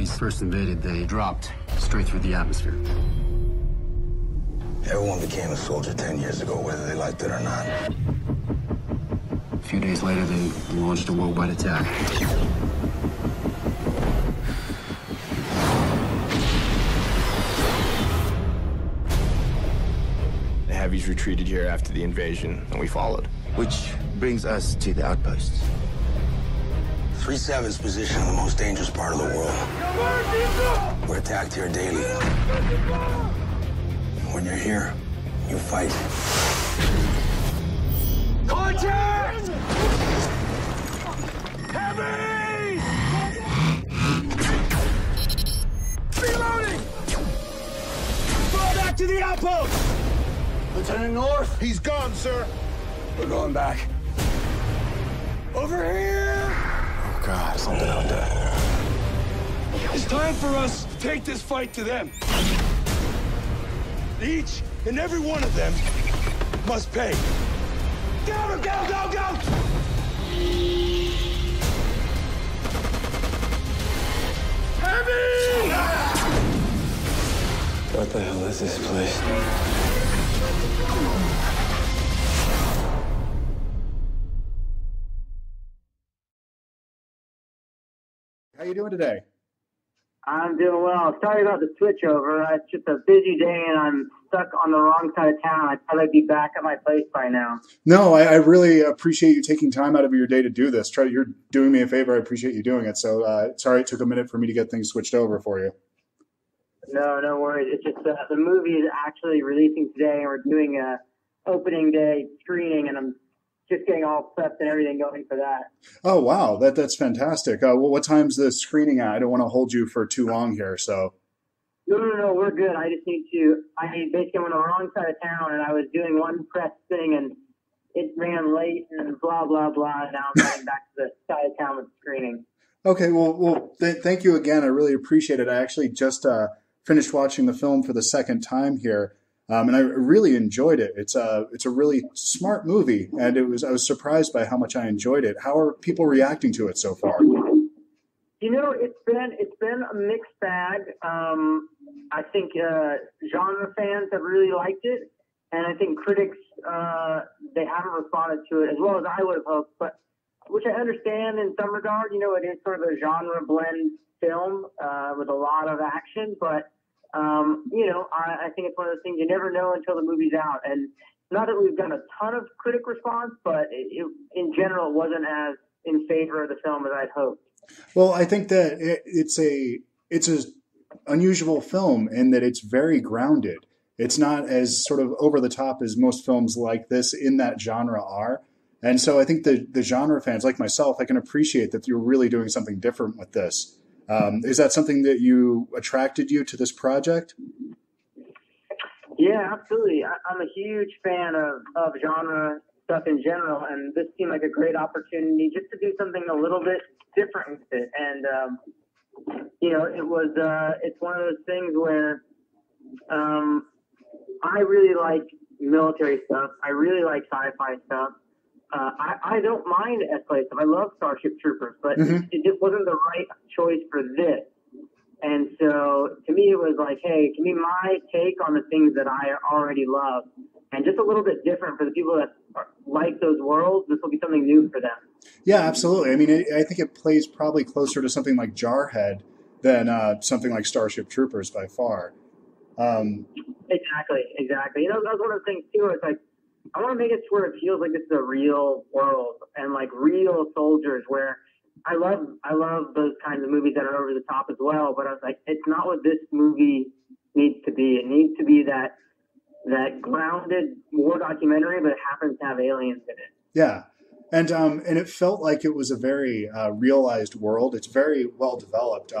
bodies first invaded, they dropped straight through the atmosphere. Everyone became a soldier 10 years ago, whether they liked it or not. A few days later, they launched a worldwide attack. The heavies retreated here after the invasion, and we followed. Which brings us to the outpost. 3-7's position in the most dangerous part of the world. We're attacked here daily. When you're here, you fight. Contact! Heavy! Reloading! Fall back to the outpost! Lieutenant North? He's gone, sir. We're going back. Over here! Oh, God, something out there. It's time for us to take this fight to them. Each and every one of them must pay. Go, go, go, go! Heavy! What the hell is this place? How you doing today? I'm doing well. Sorry about the switch over. It's just a busy day and I'm stuck on the wrong side of town. I'd probably be back at my place by now. No, I really appreciate you taking time out of your day to do this. You're doing me a favor. I appreciate you doing it. So sorry it took a minute for me to get things switched over for you. No worries. It's just the movie is actually releasing today and we're doing a opening day screening and I'm just getting all prepped and everything going for that. Oh, wow. That's fantastic. Well, what time's the screening at? I don't want to hold you for too long here, so. No, we're good. I just need to, basically I'm on the wrong side of town and I was doing one press thing and it ran late and blah, blah, blah. And now I'm heading back to the side of town with the screening. Okay, well, thank you again. I really appreciate it. I actually just finished watching the film for the second time here. And I really enjoyed it. It's a really smart movie, and I was surprised by how much I enjoyed it. How are people reacting to it so far? You know, it's been a mixed bag. I think genre fans have really liked it, and I think critics they haven't responded to it as well as I would have hoped. But which I understand in some regard. You know, it is sort of a genre blend film with a lot of action, but. You know, I think it's one of those things you never know until the movie's out. And not that we've got a ton of critic response, but in general, it wasn't as in favor of the film as I'd hoped. Well, I think that it's a unusual film in that it's very grounded. It's not as sort of over the top as most films like this in that genre are. And so I think the genre fans like myself, I can appreciate that you're really doing something different with this. Is that something that attracted you to this project? Yeah, absolutely. I'm a huge fan of genre stuff in general, and this seemed like a great opportunity just to do something a little bit different with it. And, you know, it's one of those things where I really like military stuff. I really like sci-fi stuff. I don't mind escalate stuff. I love Starship Troopers, but it just wasn't the right choice for this. And so to me, it was like, hey, give me my take on the things that I already love. And just a little bit different for the people that like those worlds. This will be something new for them. Yeah, absolutely. I mean, I think it plays probably closer to something like Jarhead than something like Starship Troopers by far. Exactly. You know, that was one of the things, too. It's like, I want to make it to where it feels like this is a real world and like real soldiers where I love those kinds of movies that are over the top as well. But I was like, it's not what this movie needs to be. It needs to be that grounded war documentary, but it happens to have aliens in it. Yeah. And it felt like it was a very realized world. It's very well developed.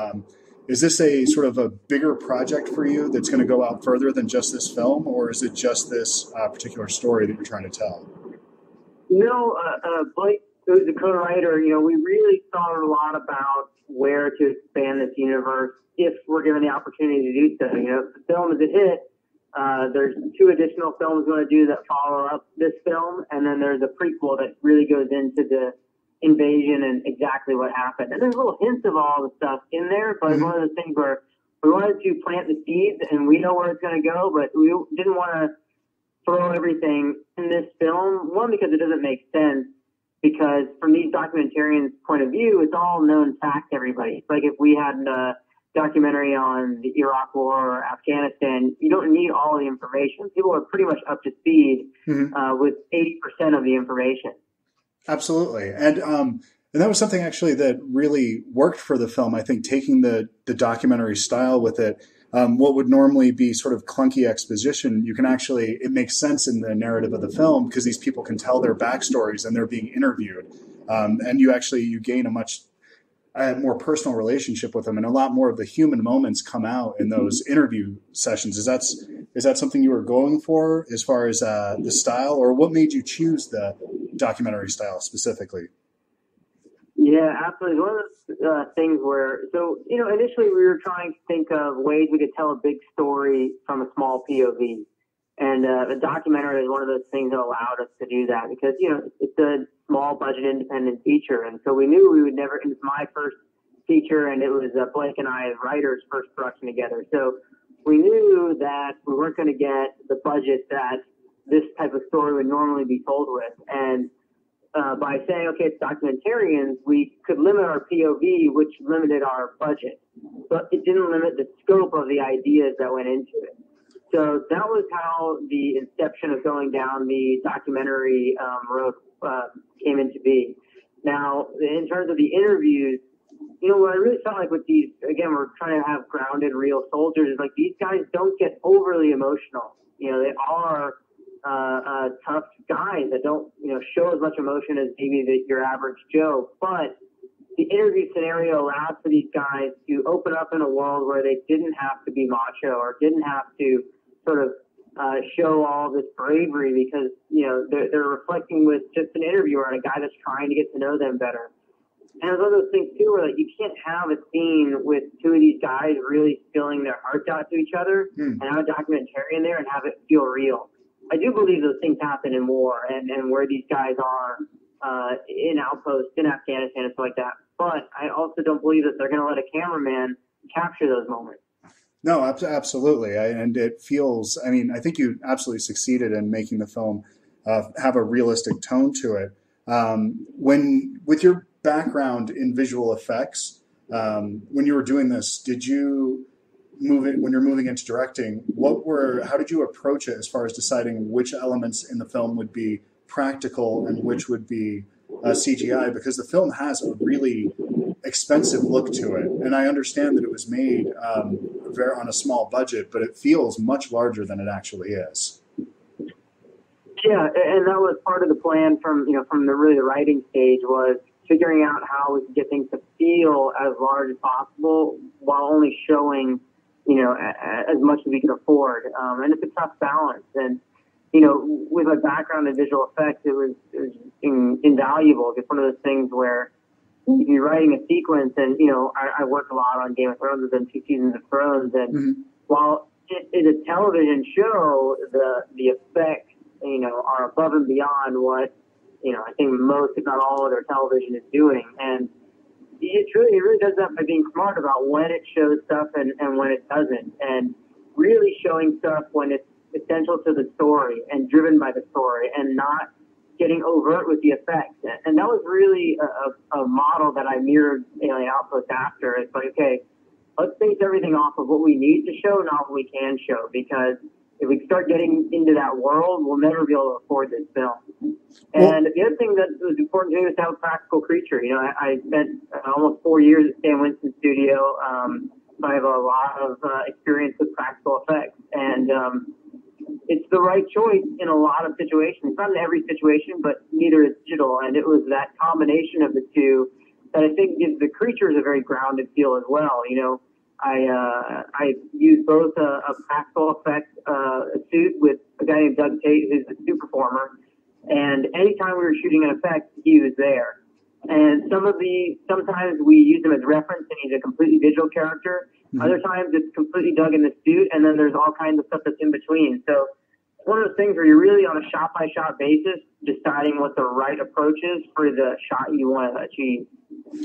Is this a sort of a bigger project for you that's going to go out further than just this film, or is it just this particular story that you're trying to tell? No, Blake, who's the co-writer, you know, we really thought a lot about where to expand this universe if we're given the opportunity to do so. You know, if the film is a hit, there's 2 additional films we're going to do that follow up this film, and then there's a prequel that really goes into the invasion and exactly what happened. And there's little hints of all the stuff in there, but it's one of those things where we wanted to plant the seeds and we know where it's going to go, but we didn't want to throw everything in this film. One, because it doesn't make sense, because from these documentarians' point of view, it's all known fact to everybody. It's like if we had a documentary on the Iraq War or Afghanistan, you don't need all the information. People are pretty much up to speed with 80% of the information. Absolutely. And that was something actually that really worked for the film. I think taking the documentary style with it, what would normally be sort of clunky exposition, it makes sense in the narrative of the film because these people can tell their backstories and they're being interviewed. And you gain a much more personal relationship with them, and a lot more of the human moments come out in those interview sessions. Is that something you were going for as far as the style, or what made you choose the documentary style specifically? Yeah, absolutely. One of those things where, initially we were trying to think of ways we could tell a big story from a small POV. And the documentary is one of those things that allowed us to do that because, it's a small budget independent feature. And so we knew we would never, it was my first feature and it was Blake and I as writers' first production together. So we knew that we weren't going to get the budget that this type of story would normally be told with. And by saying, okay, it's documentarians, we could limit our POV, which limited our budget. But it didn't limit the scope of the ideas that went into it. So that was how the inception of going down the documentary road came into being. Now, in terms of the interviews, what I really felt like with these, again, we're trying to have grounded, real soldiers, is like these guys don't get overly emotional. They are tough guys that don't, show as much emotion as maybe your average Joe. But the interview scenario allowed for these guys to open up in a world where they didn't have to be macho or didn't have to sort of show all this bravery because, they're reflecting with just an interviewer and a guy that's trying to get to know them better. And it was one of those things, too, where you can't have a scene with two of these guys really spilling their hearts out to each other and have a documentarian there and have it feel real. I do believe those things happen in war and where these guys are in outposts, in Afghanistan and stuff like that. But I also don't believe that they're going to let a cameraman capture those moments. No, absolutely. And it feels, I think you absolutely succeeded in making the film have a realistic tone to it. With your background in visual effects, when you were doing this, did you when you're moving into directing, how did you approach it as far as deciding which elements in the film would be practical and which would be CGI? Because the film has a really expensive look to it, and I understand that it was made on a small budget, but it feels much larger than it actually is. Yeah, and that was part of the plan from the writing stage, was figuring out how we could get things to feel as large as possible while only showing as much as we can afford. And it's a tough balance. And, with my background in visual effects, it was invaluable. It's one of those things where you're writing a sequence and, I work a lot on Game of Thrones. I've done 2 seasons of Thrones. And while it is a television show, the effects, are above and beyond what, I think most, if not all, other television is doing. And it really does that by being smart about when it shows stuff and when it doesn't, and really showing stuff when it's essential to the story and driven by the story, and not getting overt with the effects. And that was really a model that I mirrored Alien Outpost after. It's like, okay, let's base everything off of what we need to show, not what we can show, because if we start getting into that world, we'll never be able to afford this film. And the other thing that was important to me was to have a practical creature. I spent almost 4 years at Stan Winston's studio. So I have a lot of experience with practical effects. And it's the right choice in a lot of situations. Not in every situation, but neither is digital. And it was that combination of the two that I think gives the creatures a very grounded feel as well. I used both a practical effects suit with a guy named Doug Tate, who's a suit performer, and anytime we were shooting an effect, he was there. And sometimes we use him as reference, and he's a completely digital character. Other times it's completely Doug in the suit, and then there's all kinds of stuff that's in between. So one of those things where you're really on a shot-by-shot basis deciding what the right approach is for the shot you want to achieve.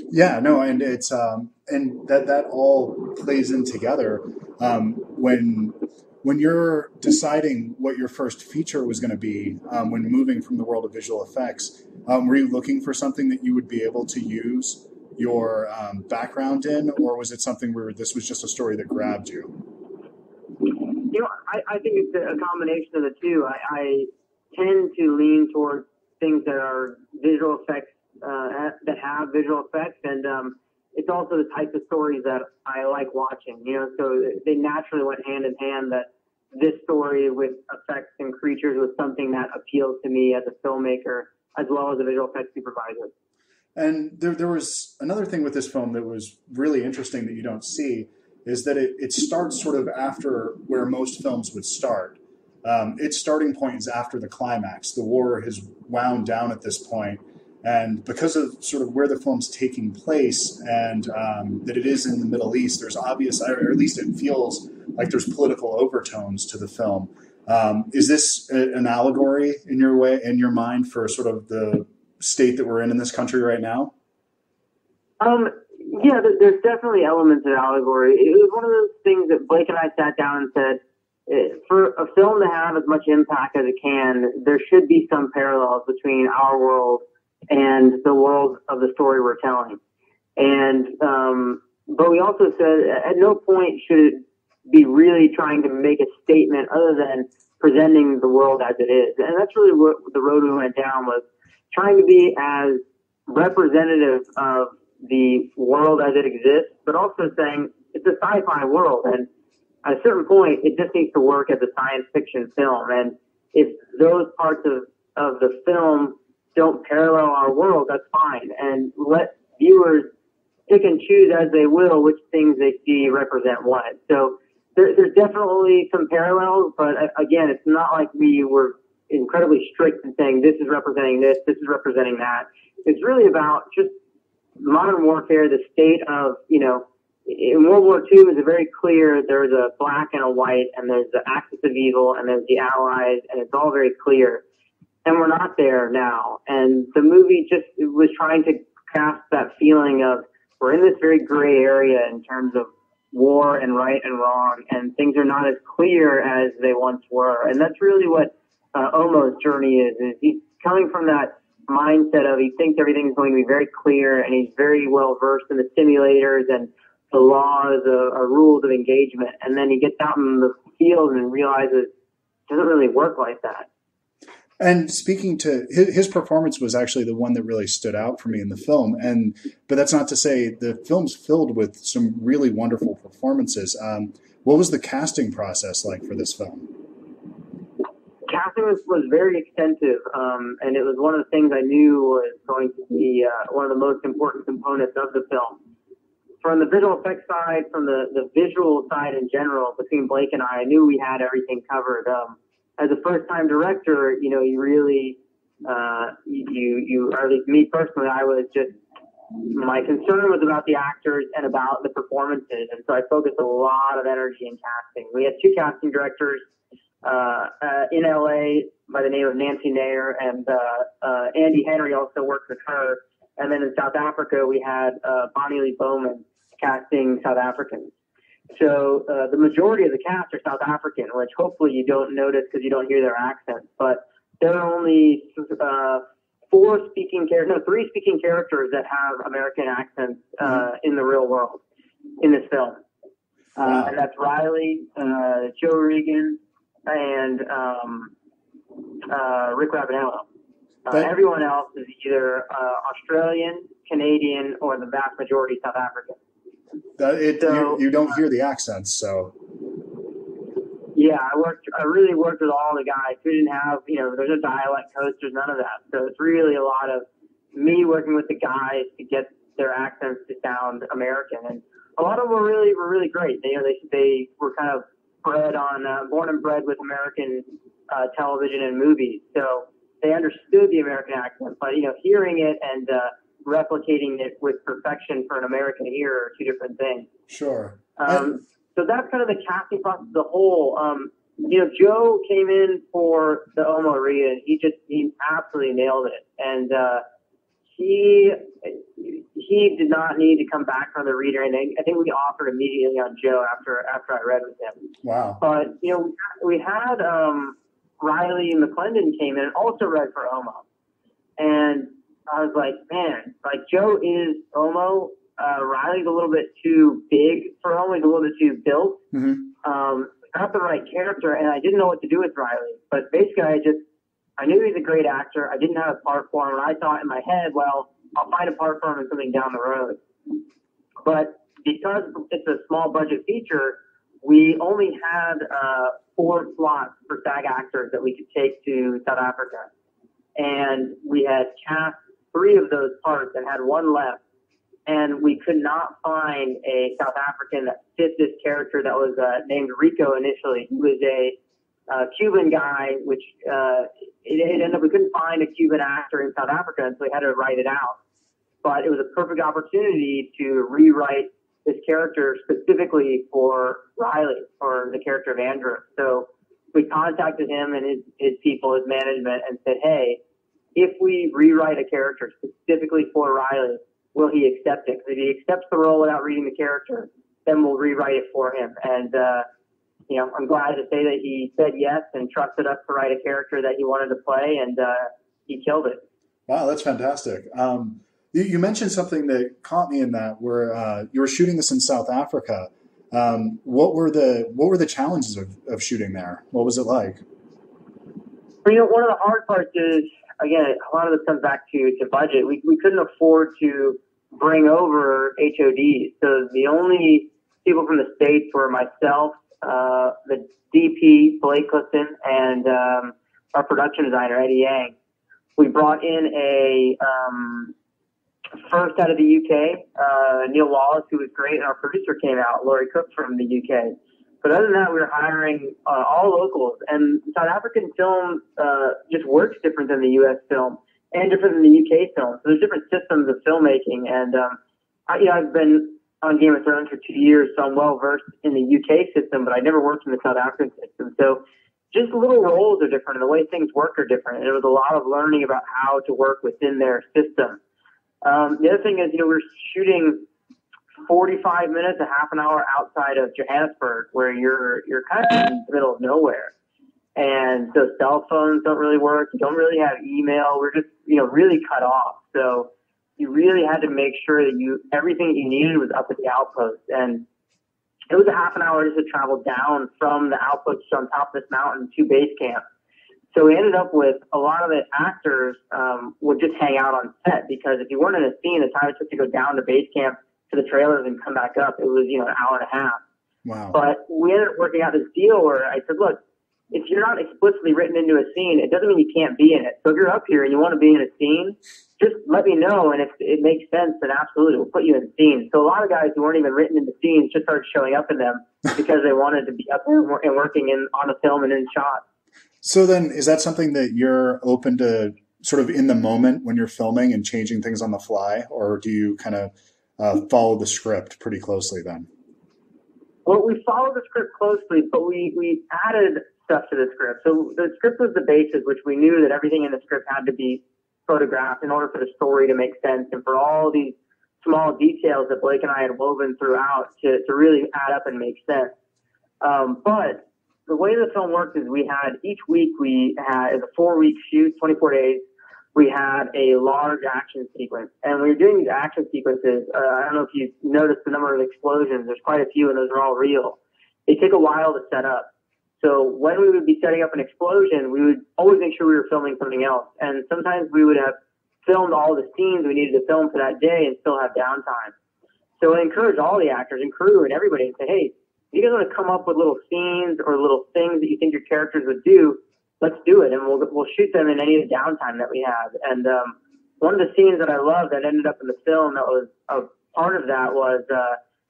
Yeah, no, and it's and that all plays in together when you're deciding what your first feature was going to be when moving from the world of visual effects. Were you looking for something that you would be able to use your background in, or was it something where this was just a story that grabbed you? You know, I think it's a combination of the two. I tend to lean towards things that are visual effects, that have visual effects, and it's also the type of stories that I like watching. You know, so they naturally went hand in hand. That this story with effects and creatures was something that appealed to me as a filmmaker, as well as a visual effects supervisor. And there was another thing with this film that was really interesting that you don't see, is that it starts sort of after where most films would start. Its starting point is after the climax. The war has wound down at this point, and because of sort of where the film's taking place and that it is in the Middle East, there's obvious, or at least it feels like there's political overtones to the film. Is this an allegory in your mind for sort of the state that we're in this country right now? Yeah, there's definitely elements of allegory. It was one of those things that Blake and I sat down and said, for a film to have as much impact as it can, there should be some parallels between our world and the world of the story we're telling. And but we also said at no point should it be really trying to make a statement other than presenting the world as it is. And that's really what the road we went down, was trying to be as representative of the world as it exists, but also saying it's a sci-fi world, and at a certain point, it just needs to work as a science fiction film. And if those parts of the film don't parallel our world, that's fine. And let viewers pick and choose as they will which things they see represent what. So there's definitely some parallels, but again, it's not like we were incredibly strict in saying this is representing this is representing that. It's really about just modern warfare, the state of, you know, in World War II, it's very clear there's a black and a white, and there's the axis of evil, and there's the Allies, and it's all very clear. And we're not there now. And the movie just was trying to cast that feeling of we're in this very gray area in terms of war and right and wrong, and things are not as clear as they once were. And that's really what Omo's journey is he's coming from that mindset of he thinks everything's going to be very clear, and he's very well versed in the simulators and the laws or rules of engagement, and then he gets out in the field and realizes it doesn't really work like that. And speaking to his performance was actually the one that really stood out for me in the film. But that's not to say the film's filled with some really wonderful performances. What was the casting process like for this film? Casting was very extensive, and it was one of the things I knew was going to be one of the most important components of the film. From the visual effects side, from the visual side in general, between Blake and I knew we had everything covered. As a first-time director, you know, you really, you or at least me personally, my concern was about the actors and about the performances, and so I focused a lot of energy in casting. We had two casting directors in LA by the name of Nancy Nair, and Andy Henry also worked with her. And then in South Africa, we had Bonnie Lee Bowman casting South Africans. So the majority of the cast are South African, which hopefully you don't notice because you don't hear their accents. But there are only three speaking characters that have American accents in the real world in this film. And that's Riley, Joe Regan, and Rick Ravanello. Everyone else is either Australian, Canadian, or the vast majority South African. You don't hear the accents, so. Yeah, I really worked with all the guys who didn't have, there's no dialect coach, there's none of that. So it's really a lot of me working with the guys to get their accents to sound American. And a lot of them were really great. They were kind of born and bred with American television and movies. So they understood the American accent, but, hearing it and replicating it with perfection for an American ear are two different things. Sure. So that's kind of the casting process as a whole. Joe came in for the Omo read, and he absolutely nailed it. And he did not need to come back from the read or anything. I think we offered immediately on Joe after I read with him. Wow. But we had Riley McClendon came in and also read for Omo, and I was like, man, like Joe is Omo. Riley's a little bit too big for Omo. He's a little bit too built. Mm-hmm. Not the right character, and I didn't know what to do with Riley. But basically, I knew he was a great actor. I didn't have a part for him, and I thought in my head, well, I'll find a part for him in something down the road. But because it's a small budget feature, we only had 4 slots for SAG actors that we could take to South Africa. And we had cast 3 of those parts and had 1 left. And we could not find a South African that fit this character that was named Rico initially. He was a Cuban guy, which it ended up we couldn't find a Cuban actor in South Africa, and so we had to write it out. But it was a perfect opportunity to rewrite this character specifically for Riley, for the character of Andrew. So we contacted him and his people, his management, and said, hey, if we rewrite a character specifically for Riley, will he accept it? Because if he accepts the role without reading the character, then we'll rewrite it for him. And, I'm glad to say that he said yes and trusted us to write a character that he wanted to play, and he killed it. Wow, that's fantastic. You mentioned something that caught me in that, where you were shooting this in South Africa. What were the challenges of shooting there? What was it like? One of the hard parts is, again, a lot of this comes back to budget. We couldn't afford to bring over HODs. So the only people from the States were myself, the DP, Blake Clifton, and our production designer, Eddie Yang. We brought in a first out of the UK, Neil Wallace, who was great, and our producer came out, Laurie Cook from the UK. But other than that, we were hiring all locals. And South African film just works different than the U.S. film and different than the UK film. So there's different systems of filmmaking. And I've been on Game of Thrones for 2 years, so I'm well versed in the UK system, but I never worked in the South African system. So just little roles are different, and the way things work are different. And it was a lot of learning about how to work within their system. The other thing is, we're shooting 45 minutes, a half an hour outside of Johannesburg, where you're kind of in the middle of nowhere. And so cell phones don't really work. You don't really have email. We're just, really cut off. So you really had to make sure that everything you needed was up at the outpost. And it was a half an hour just to travel down from the outpost on top of this mountain to base camp. So we ended up with a lot of the actors would just hang out on set, because if you weren't in a scene, the time it took to go down to base camp to the trailers and come back up, it was, an hour and a half. Wow. But we ended up working out this deal where I said, look, if you're not explicitly written into a scene, it doesn't mean you can't be in it. So if you're up here and you want to be in a scene, just let me know. And if it makes sense, then absolutely, we'll put you in the scene. So a lot of guys who weren't even written into scenes just started showing up in them because they wanted to be up there and working on a film and in shot. So then, is that something that you're open to sort of in the moment when you're filming and changing things on the fly, or do you kind of follow the script pretty closely then? Well, we followed the script closely, but we added stuff to the script. So the script was the basis, which we knew that everything in the script had to be photographed in order for the story to make sense, and for all these small details that Blake and I had woven throughout to really add up and make sense. But the way the film worked is each week we had, as a 4-week shoot, 24 days, we had a large action sequence. And when you're doing these action sequences, I don't know if you've noticed the number of explosions. There's quite a few, and those are all real. They take a while to set up. So when we would be setting up an explosion, we would always make sure we were filming something else. And sometimes we would have filmed all the scenes we needed to film for that day and still have downtime. So I encourage all the actors and crew and everybody to say, hey, if you guys want to come up with little scenes or little things that you think your characters would do, let's do it. And we'll shoot them in any of the downtime that we have. And one of the scenes that I love that ended up in the film that was a part of that was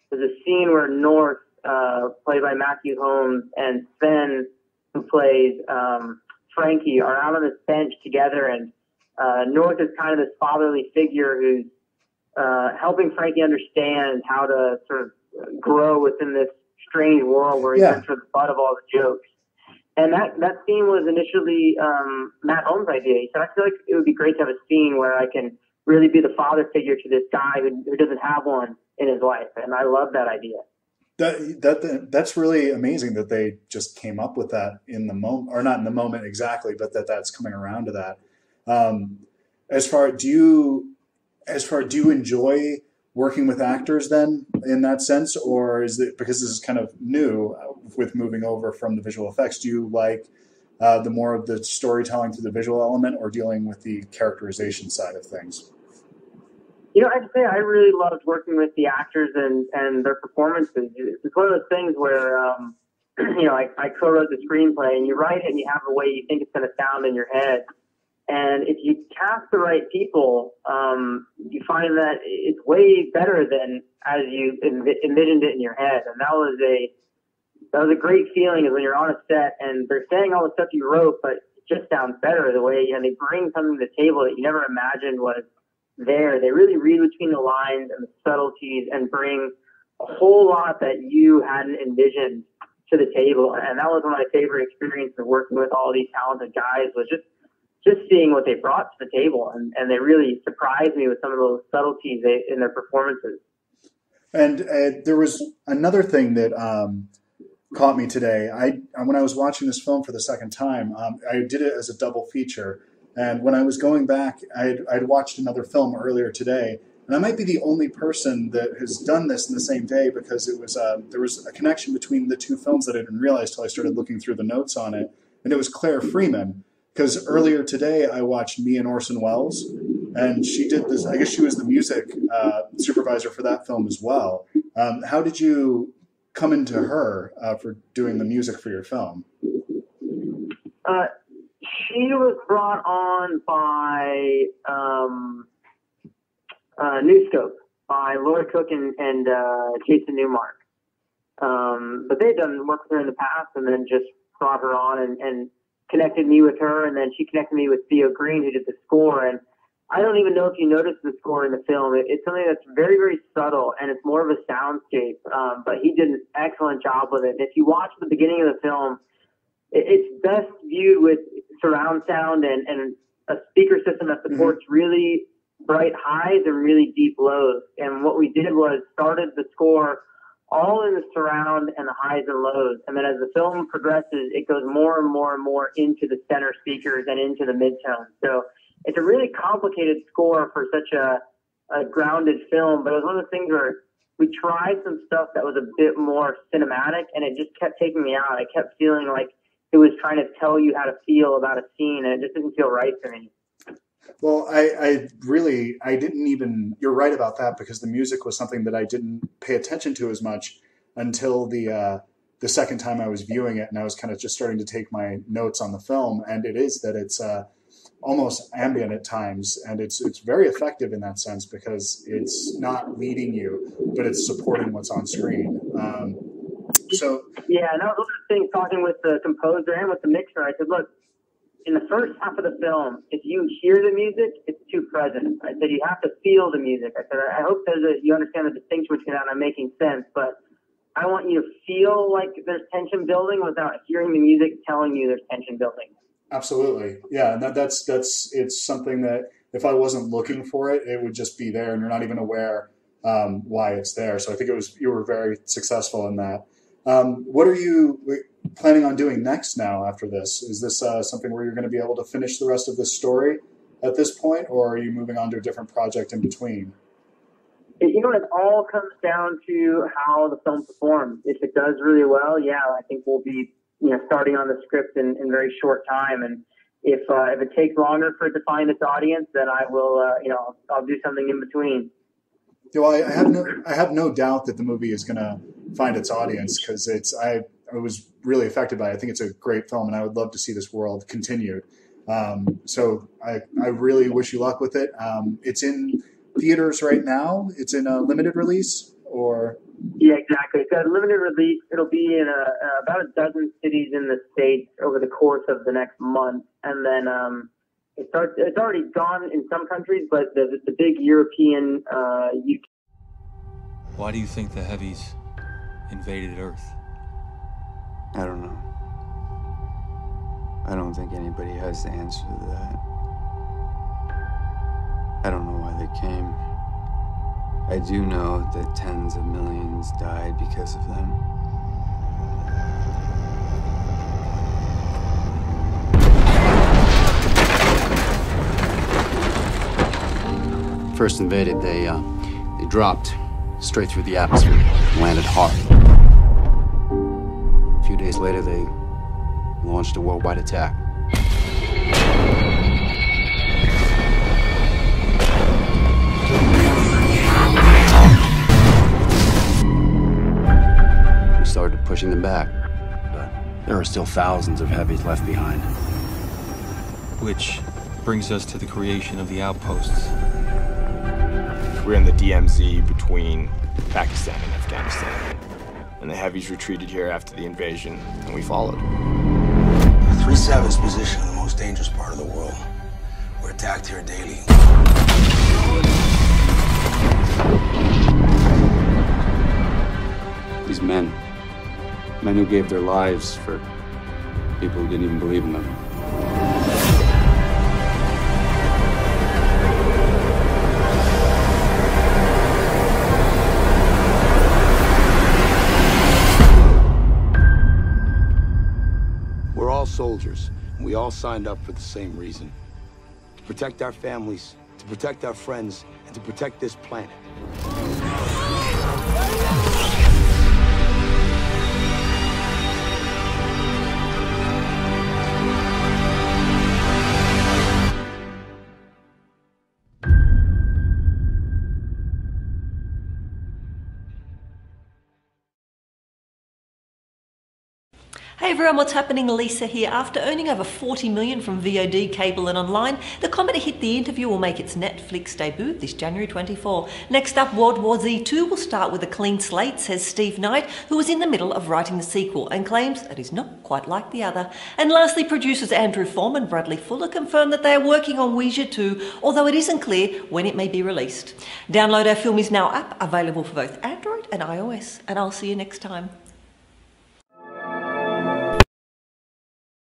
there's a scene where North, played by Matthew Holmes, and Sven, who plays Frankie, are out on this bench together. And North is kind of this fatherly figure who's helping Frankie understand how to sort of grow within this strange world where he's been for the butt of all the jokes. And that scene was initially Matt Holmes' idea. He said, I feel like it would be great to have a scene where I can really be the father figure to this guy who doesn't have one in his life. And I love that idea. That's really amazing that they just came up with that in the moment, or not in the moment exactly, but that's coming around to that. Do you enjoy working with actors then in that sense, or is it because this is kind of new with moving over from the visual effects? Do you like the more of the storytelling through the visual element, or dealing with the characterization side of things? You know, I'd say I really loved working with the actors and their performances. It's one of those things where, you know, I co-wrote the screenplay, and you write it and you have a way you think it's going to sound in your head. And if you cast the right people, you find that it's way better than as you envisioned it in your head. And that was a great feeling, is when you're on a set and they're saying all the stuff you wrote, but it just sounds better the way, you know, they bring something to the table that you never imagined was there. They really read between the lines and the subtleties and bring a whole lot that you hadn't envisioned to the table. And that was one of my favorite experiences of working with all these talented guys, was just seeing what they brought to the table. And they really surprised me with some of those subtleties in their performances. And there was another thing that caught me today. When I was watching this film for the second time, I did it as a double feature. And when I was going back, I'd watched another film earlier today, and I might be the only person that has done this in the same day, because it was there was a connection between the two films that I didn't realize till I started looking through the notes on it, and it was Claire Freeman. Because earlier today I watched Me and Orson Welles, and she did this. I guess she was the music supervisor for that film as well. How did you come into her for doing the music for your film? She was brought on by Newscope, by Laura Cook and Jason Newmark. But they had done work with her in the past, and then just brought her on and connected me with her, and then she connected me with Theo Green, who did the score. And I don't even know if you noticed the score in the film. It's something that's very, very subtle, and it's more of a soundscape. But he did an excellent job with it. And if you watch the beginning of the film, it's best viewed with surround sound and a speaker system that supports really bright highs and really deep lows. And what we did was started the score all in the surround and the highs and lows. And then as the film progresses, it goes more and more and more into the center speakers and into the midtones. So it's a really complicated score for such a grounded film, but it was one of those things where we tried some stuff that was a bit more cinematic, and it just kept taking me out. I kept feeling like it was trying to tell you how to feel about a scene, and it just didn't feel right to me. Well, I didn't even, you're right about that, because the music was something that I didn't pay attention to as much until the second time I was viewing it, and I was kind of just starting to take my notes on the film. And it is that it's almost ambient at times, and it's very effective in that sense, because it's not leading you, but it's supporting what's on screen. Yeah, and that was one of the things, talking with the composer and with the mixer. I said, look, in the first half of the film, if you hear the music, it's too present. I said, you have to feel the music. I said, I hope you understand the distinction between that and I'm making sense, but I want you to feel like there's tension building without hearing the music telling you there's tension building. Absolutely. Yeah, and that's it's something that if I wasn't looking for it, it would just be there, and you're not even aware why it's there. So I think you were very successful in that. What are you planning on doing next now after this? Is this something where you're going to be able to finish the rest of this story at this point, or are you moving on to a different project in between? You know, it all comes down to how the film performs. If it does really well, yeah, I think we'll be, starting on the script in very short time. And if it takes longer for it to find its audience, then I will, I'll do something in between. Well, I have no doubt that the movie is going to find its audience, because I was really affected by it. I think it's a great film, and I would love to see this world continued. So I really wish you luck with it. It's in theaters right now. It's in a limited release, or? Yeah, exactly. It's a limited release. It'll be in about a dozen cities in the States over the course of the next month, and then it's already gone in some countries, but the big European UK. Why do you think the heavies invaded Earth? I don't know. I don't think anybody has the answer to that. I don't know why they came. I do know that tens of millions died because of them. First invaded, they dropped straight through the atmosphere, landed hard. A few days later, they launched a worldwide attack. We started pushing them back, but there are still thousands of heavies left behind. Which brings us to the creation of the outposts. We're in the DMZ between Pakistan and Afghanistan. And the heavies retreated here after the invasion, and we followed. 3-7's position in the most dangerous part of the world. We're attacked here daily. These men who gave their lives for people who didn't even believe in them. We're all soldiers, and we all signed up for the same reason. To protect our families, to protect our friends, and to protect this planet. Hey everyone, what's happening? Lisa here. After earning over $40 million from VOD, cable and online, the comedy hit The Interview will make its Netflix debut this January 24. Next up, World War Z 2 will start with a clean slate, says Steve Knight, who was in the middle of writing the sequel and claims it is not quite like the other. And lastly, producers Andrew Form and Bradley Fuller confirmed that they are working on Ouija 2, although it isn't clear when it may be released. Download Our Film is now up, available for both Android and iOS, and I'll see you next time.